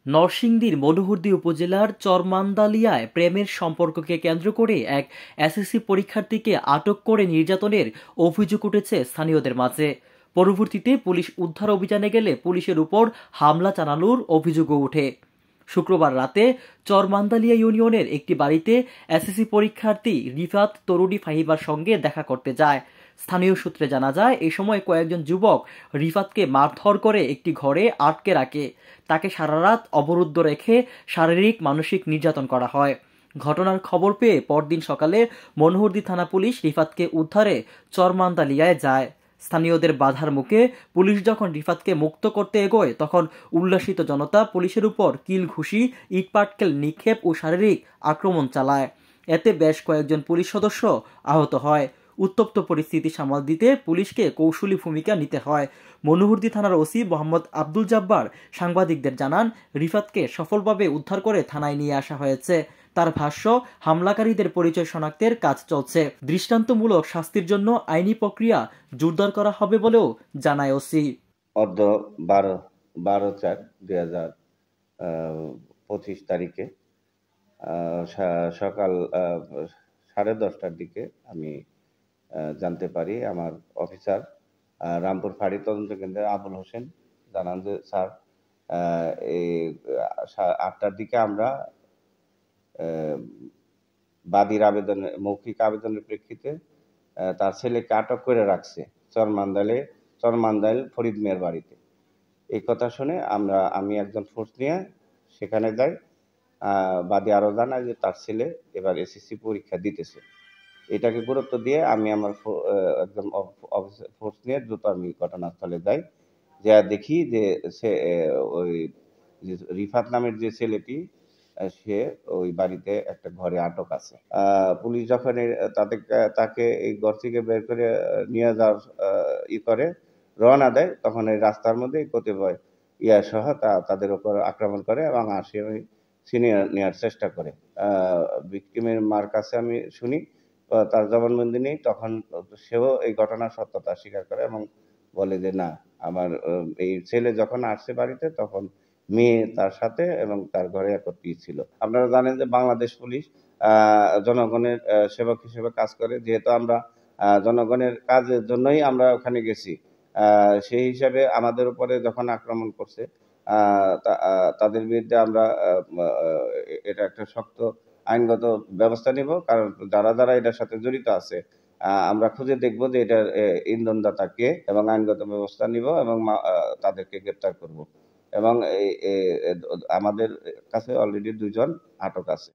নরসিংদীর মনোহরদী উপজেলার চরমান্দালিয়ায় প্রেমের সম্পর্ককে কেন্দ্র করে এক এসএসসি পরীক্ষার্থীকে আটক করে নির্যাতনের অভিযোগ উঠেছে স্থানীয়দের মাঝে। পরবর্তীতে পুলিশ উদ্ধার অভিযানে গেলে পুলিশের উপর হামলা চালানোর অভিযোগও ওঠে। শুক্রবার রাতে চরমান্দালিয়া ইউনিয়নের একটি বাড়িতে এসএসসি পরীক্ষার্থী রিফাত তরুণী ফাহিবার সঙ্গে দেখা করতে যায়। স্থানীয় সূত্রে জানা যায়, এ সময় কয়েকজন যুবক রিফাতকে মারধর করে একটি ঘরে আটকে রাখে। তাকে সারা রাত অবরুদ্ধ রেখে শারীরিক মানসিক নির্যাতন করা হয়। ঘটনার খবর পেয়ে পরদিন সকালে মনোহরদী থানা পুলিশ রিফাতকে উদ্ধারে চরমান্দালিয়ায় যায়। স্থানীয়দের বাধার মুখে পুলিশ যখন রিফাতকে মুক্ত করতে এগোয়, তখন উল্লাসিত জনতা পুলিশের উপর কিল ঘুষি, ইটপাটকেল নিক্ষেপ ও শারীরিক আক্রমণ চালায়। এতে বেশ কয়েকজন পুলিশ সদস্য আহত হয়। উত্তপ্ত পরিস্থিতি সামাল দিতে পুলিশকে কৌশলী ভূমিকা নিতে হয়। মনোহরদী থানার ওসি মোহাম্মদ আব্দুল জব্বার সাংবাদিকদের জানান, রিফাতকে সফলভাবে উদ্ধার করে থানায় নিয়ে আসা হয়েছে। তার ভাষ্য, হামলাকারীদের পরিচয় শনাক্তের কাজ চলছে। দৃষ্টান্তমূলক শাস্তির জন্য আইনি প্রক্রিয়া জোরদার করা হবে বলেও জানায় ওসি। অদ্য 12/4/2025 তারিখে সকাল 10:30টার দিকে আমি জানতে পারি, আমার অফিসার রামপুর ফাঁড়ি তদন্ত কেন্দ্রের আবুল হোসেন জানান যে স্যার, এই 8টার দিকে আমরা বাদীর মৌখিক আবেদনের প্রেক্ষিতে তার ছেলেকে আটক করে রাখছে চরমান্দাইল ফরিদ মিয়ার বাড়িতে। এই কথা শুনে আমি একজন ফোর্স নিয়ে সেখানে যাই। বাদী আরও জানায় যে তার ছেলে এবার এসএসসি পরীক্ষা দিতেছে। এটাকে গুরুত্ব দিয়ে আমি আমার একজন ফোর্স নিয়ে দ্রুত আমি ঘটনাস্থলে যাই। যা দেখি যে সে ওই রিফাত নামের যে ছেলেটি, সে ওই বাড়িতে একটা ঘরে আটক আছে। পুলিশ যখন তাকে এই ঘর থেকে বের করে নিয়ে যাওয়ার করে রওনা দেয়, তখন এই রাস্তার মধ্যে কতিপয় সহ তাদের উপর আক্রমণ করে এবং ছিনিয়ে নেওয়ার চেষ্টা করে। ভিকটিমের মার কাছে আমি শুনি, তার জবানবন্দি নেই। তখন সেও এই ঘটনার সত্যতা স্বীকার করে এবং বলে যে না, আমার এই ছেলে যখন আসছে বাড়িতে তখন মেয়ে তার সাথে এবং তার ঘরে একত্রিত ছিল। আপনারা জানেন যে বাংলাদেশ পুলিশ জনগণের সেবক হিসেবে কাজ করে। যেহেতু আমরা জনগণের কাজের জন্যই আমরা ওখানে গেছি, সেই হিসাবে আমাদের উপরে যখন আক্রমণ করছে, তাদের বিরুদ্ধে আমরা এটা একটা শক্ত আইনগত ব্যবস্থা নিব। কারণ যারা এটার সাথে জড়িত আছে, আমরা খুঁজে দেখব যে এটার ইন্ধনদাতা কে এবং আইনগত ব্যবস্থা নিব এবং তাদেরকে গ্রেপ্তার করব। এবং আমাদের কাছে অলরেডি 2 জন আটক আছে।